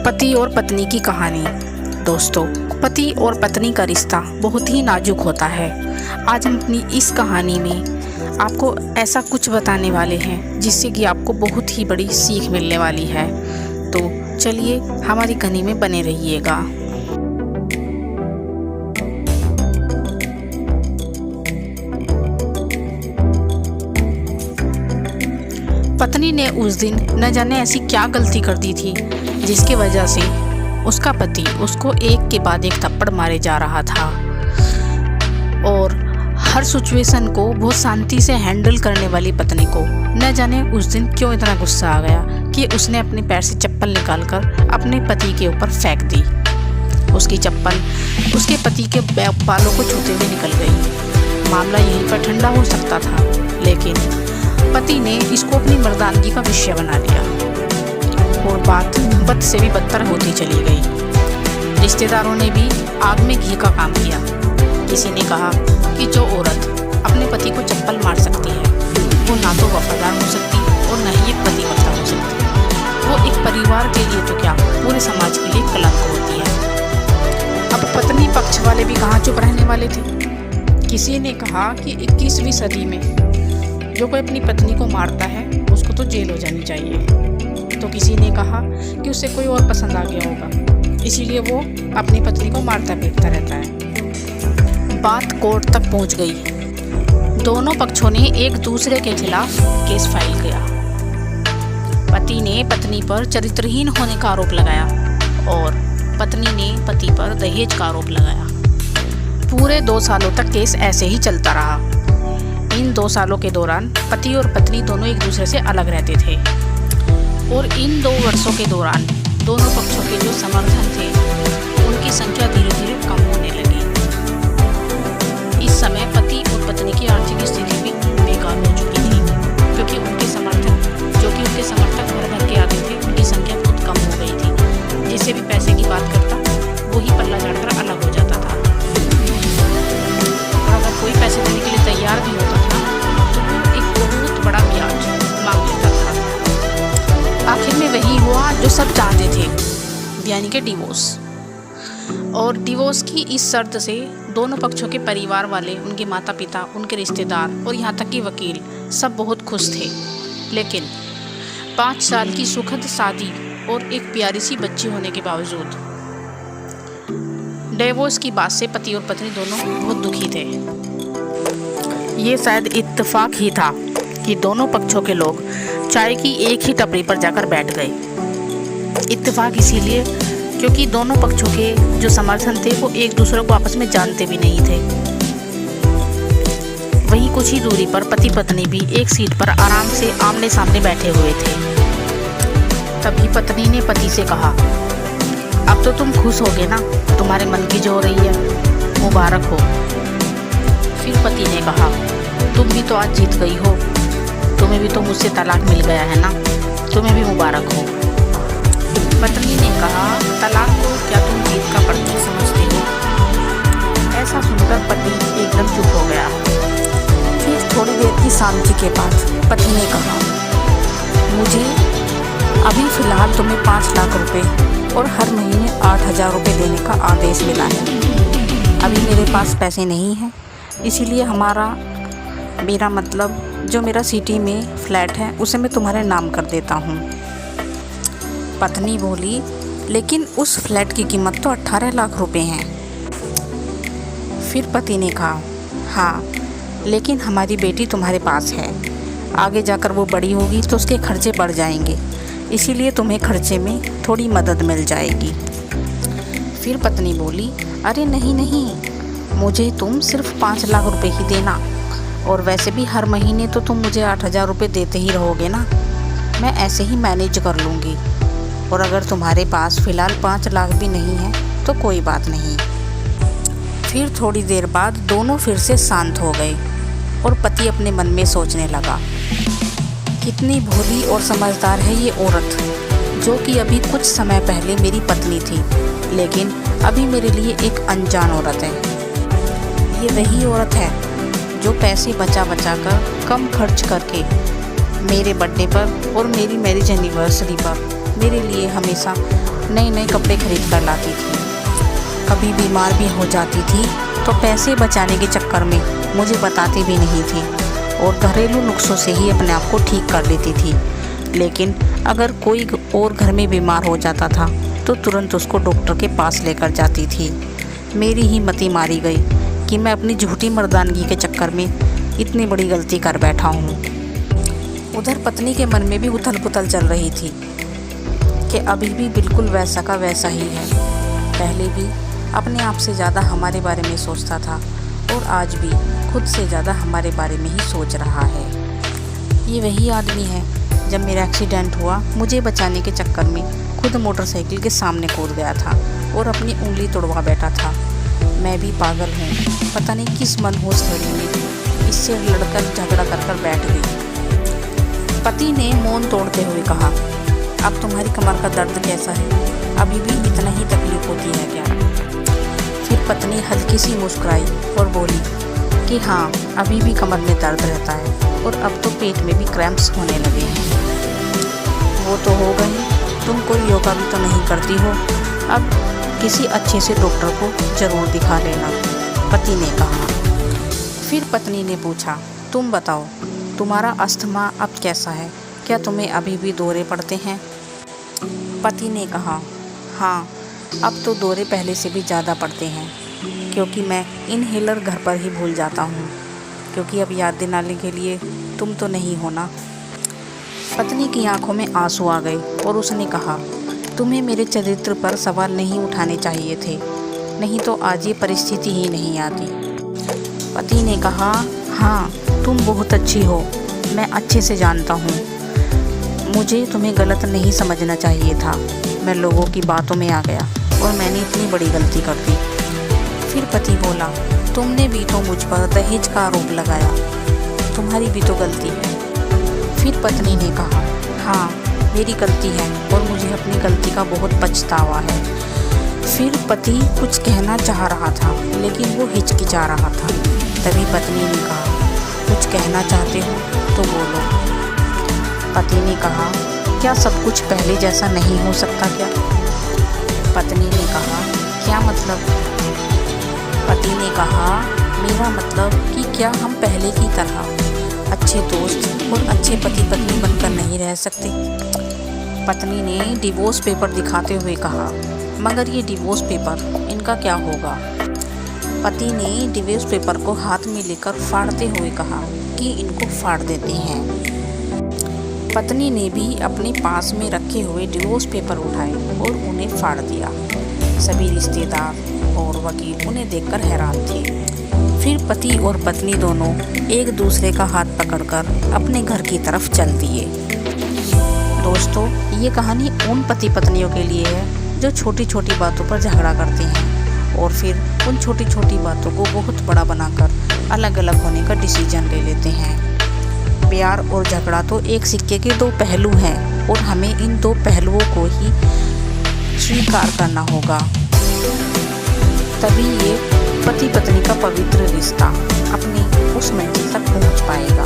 पति और पत्नी की कहानी। दोस्तों, पति और पत्नी का रिश्ता बहुत ही नाजुक होता है। आज हम अपनी इस कहानी में आपको ऐसा कुछ बताने वाले हैं जिससे कि आपको बहुत ही बड़ी सीख मिलने वाली है। तो चलिए हमारी कहानी में बने रहिएगा। पत्नी ने उस दिन न जाने ऐसी क्या गलती कर दी थी जिसकी वजह से उसका पति उसको एक के बाद एक थप्पड़ मारे जा रहा था और हर सिचुएशन को बहुत शांति से हैंडल करने वाली पत्नी को न जाने उस दिन क्यों इतना गुस्सा आ गया कि उसने अपने पैर से चप्पल निकालकर अपने पति के ऊपर फेंक दी। उसकी चप्पल उसके पति के बालों को छूते हुए निकल गई। मामला यहीं पर ठंडा हो सकता था, लेकिन पति ने इसको अपनी मर्दानगी का विषय बना लिया और बात बद से भी बदतर होती चली गई। रिश्तेदारों ने भी आग में घी का काम किया। किसी ने कहा कि जो औरत अपने पति को चप्पल मार सकती है वो ना तो वफादार हो सकती और न ही एक पतिव्रता हो सकती। वो एक परिवार के लिए तो क्या पूरे समाज के लिए कलंक होती है। अब पत्नी पक्ष वाले भी कहाँ चुप रहने वाले थे। किसी ने कहा कि 21वीं सदी में जो कोई अपनी पत्नी को मारता है उसको तो जेल हो जानी चाहिए। तो किसी ने कहा कि उसे कोई और पसंद आ गया होगा, इसीलिए वो अपनी पत्नी को मारता पीटता रहता है। बात कोर्ट तक पहुंच गई। दोनों पक्षों ने एक दूसरे के खिलाफ केस फाइल किया। पति ने पत्नी पर चरित्रहीन होने का आरोप लगाया और पत्नी ने पति पर दहेज का आरोप लगाया। पूरे 2 सालों तक केस ऐसे ही चलता रहा। इन 2 सालों के दौरान पति और पत्नी दोनों एक दूसरे से अलग रहते थे और इन 2 वर्षों के दौरान दोनों पक्षों के जो समर्थन थे उनकी संख्या धीरे धीरे कम होने लगी। इस समय पति और पत्नी की आर्थिक स्थिति भी बेकार हो चुकी थी, क्योंकि उनके समर्थक घर भर के आते थे, उनकी संख्या बहुत कम हो गई थी। जिससे भी पैसे की बात करता वही पल्ला झाड़कर अलग हो जाता था। और अगर कोई पैसे देने के लिए तैयार भी होता था तो वो एक बहुत बड़ा ब्याज मांग लेता था। आखिर में वही हुआ जो सब चाहते थे, यानी कि डिवोर्स। और डिवोर्स की इस शर्त से दोनों पक्षों के परिवार वाले, उनके माता पिता, उनके रिश्तेदार और यहाँ तक कि वकील सब बहुत खुश थे। लेकिन 5 साल की सुखद शादी और एक प्यारी सी बच्ची होने के बावजूद डिवोर्स की बात से पति और पत्नी दोनों बहुत दुखी थे। ये शायद इत्तेफाक ही था कि दोनों पक्षों के लोग चाय की एक ही टपरी पर जाकर बैठ गए। इत्तेफाक इसीलिए क्योंकि दोनों पक्षों के जो समर्थन थे वो एक दूसरे को आपस में जानते भी नहीं थे। वहीं कुछ ही दूरी पर पति पत्नी भी एक सीट पर आराम से आमने सामने बैठे हुए थे। तभी पत्नी ने पति से कहा, अब तो तुम खुश होगे ना, तुम्हारे मन की जो हो रही है, मुबारक हो। फिर पति ने कहा, तुम भी तो आज जीत गई हो, तुम्हें भी तो मुझसे तलाक मिल गया है ना, तुम्हें भी मुबारक हो। पत्नी ने कहा, तलाक को क्या तुम जीत का प्रतीक समझते हो? ऐसा सुनकर पति एकदम चुप हो गया। फिर थोड़ी देर की शांति के बाद पति ने कहा, मुझे अभी फ़िलहाल तुम्हें 5 लाख रुपए और हर महीने 8,000 रुपये देने का आदेश मिला है। अभी मेरे पास पैसे नहीं हैं, इसीलिए मेरा मतलब जो मेरा सिटी में फ्लैट है उसे मैं तुम्हारे नाम कर देता हूँ। पत्नी बोली, लेकिन उस फ्लैट की कीमत तो 18 लाख रुपए हैं। फिर पति ने कहा, हाँ, लेकिन हमारी बेटी तुम्हारे पास है, आगे जाकर वो बड़ी होगी तो उसके खर्चे बढ़ जाएंगे, इसीलिए तुम्हें खर्चे में थोड़ी मदद मिल जाएगी। फिर पत्नी बोली, अरे नहीं नहीं, मुझे तुम सिर्फ 5 लाख रुपए ही देना, और वैसे भी हर महीने तो तुम मुझे 8,000 रुपये देते ही रहोगे ना, मैं ऐसे ही मैनेज कर लूँगी। और अगर तुम्हारे पास फ़िलहाल 5 लाख भी नहीं है तो कोई बात नहीं। फिर थोड़ी देर बाद दोनों फिर से शांत हो गए और पति अपने मन में सोचने लगा, कितनी भोली और समझदार है ये औरत, जो कि अभी कुछ समय पहले मेरी पत्नी थी, लेकिन अभी मेरे लिए एक अनजान औरत है। ये वही औरत है जो पैसे बचा बचा कर कम खर्च करके मेरे बर्थडे पर और मेरी मैरिज एनिवर्सरी पर मेरे लिए हमेशा नए नए कपड़े खरीद कर लाती थी। कभी बीमार भी हो जाती थी तो पैसे बचाने के चक्कर में मुझे बताती भी नहीं थी और घरेलू नुस्खों से ही अपने आप को ठीक कर लेती थी। लेकिन अगर कोई और घर में बीमार हो जाता था तो तुरंत उसको डॉक्टर के पास लेकर जाती थी। मेरी ही मति मारी गई कि मैं अपनी झूठी मर्दानगी के चक्कर में इतनी बड़ी गलती कर बैठा हूँ। उधर पत्नी के मन में भी उथल पुथल चल रही थी कि अभी भी बिल्कुल वैसा का वैसा ही है। पहले भी अपने आप से ज़्यादा हमारे बारे में सोचता था और आज भी खुद से ज़्यादा हमारे बारे में ही सोच रहा है। ये वही आदमी है जब मेरा एक्सीडेंट हुआ, मुझे बचाने के चक्कर में खुद मोटरसाइकिल के सामने कूद गया था और अपनी उंगली तोड़वा बैठा था। मैं भी पागल हूँ, पता नहीं किस मनहूस घड़ी में इससे लड़कर झगड़ा कर बैठ गई। पति ने मौन तोड़ते हुए कहा, अब तुम्हारी कमर का दर्द कैसा है? अभी भी इतना ही तकलीफ होती है क्या? फिर पत्नी हल्की सी मुस्कुराई और बोली कि हाँ, अभी भी कमर में दर्द रहता है और अब तो पेट में भी क्रैम्प्स होने लगे हैं। वो तो हो गई, तुम कोई योगा भी तो नहीं करती हो, अब किसी अच्छे से डॉक्टर को ज़रूर दिखा लेना, पति ने कहा। फिर पत्नी ने पूछा, तुम बताओ, तुम्हारा अस्थमा अब कैसा है? क्या तुम्हें अभी भी दौरे पड़ते हैं? पति ने कहा, हाँ, अब तो दौरे पहले से भी ज़्यादा पड़ते हैं, क्योंकि मैं इनहेलर घर पर ही भूल जाता हूँ, क्योंकि अब याद दिलाने के लिए तुम तो नहीं हो ना। पत्नी की आंखों में आंसू आ गए और उसने कहा, तुम्हें मेरे चरित्र पर सवाल नहीं उठाने चाहिए थे, नहीं तो आज ये परिस्थिति ही नहीं आती। पति ने कहा, हाँ, तुम बहुत अच्छी हो, मैं अच्छे से जानता हूँ। मुझे तुम्हें गलत नहीं समझना चाहिए था, मैं लोगों की बातों में आ गया और मैंने इतनी बड़ी गलती कर दी। फिर पति बोला, तुमने भी तो मुझ पर दहेज का आरोप लगाया, तुम्हारी भी तो गलती है। फिर पत्नी ने कहा, हाँ, मेरी गलती है और मुझे अपनी गलती का बहुत पछतावा है। फिर पति कुछ कहना चाह रहा था लेकिन वो हिचकिचा रहा था। तभी पत्नी ने कहा, कुछ कहना चाहते हो तो बोलो। पति ने कहा, क्या सब कुछ पहले जैसा नहीं हो सकता क्या? पत्नी ने कहा, क्या मतलब? पति ने कहा, मेरा मतलब कि क्या हम पहले की तरह अच्छे दोस्त और अच्छे पति पत्नी बनकर नहीं रह सकते? पत्नी ने डिवोर्स पेपर दिखाते हुए कहा, मगर ये डिवोर्स पेपर इनका क्या होगा? पति ने डिवोर्स पेपर को हाथ में लेकर फाड़ते हुए कहा कि इनको फाड़ देते हैं। पत्नी ने भी अपने पास में रखे हुए डिवोर्स पेपर उठाए और उन्हें फाड़ दिया। सभी रिश्तेदार और वकील उन्हें देखकर हैरान थे। फिर पति और पत्नी दोनों एक दूसरे का हाथ पकड़कर अपने घर की तरफ चल दिए। दोस्तों, ये कहानी उन पति पत्नियों के लिए है जो छोटी छोटी बातों पर झगड़ा करते हैं और फिर उन छोटी छोटी बातों को बहुत बड़ा बनाकर अलग अलग होने का डिसीजन ले लेते हैं। प्यार और झगड़ा तो एक सिक्के के दो पहलू हैं और हमें इन दो पहलुओं को ही स्वीकार करना होगा, तभी ये पति पत्नी का पवित्र रिश्ता अपनी उस मंजिल तक पहुंच पाएगा।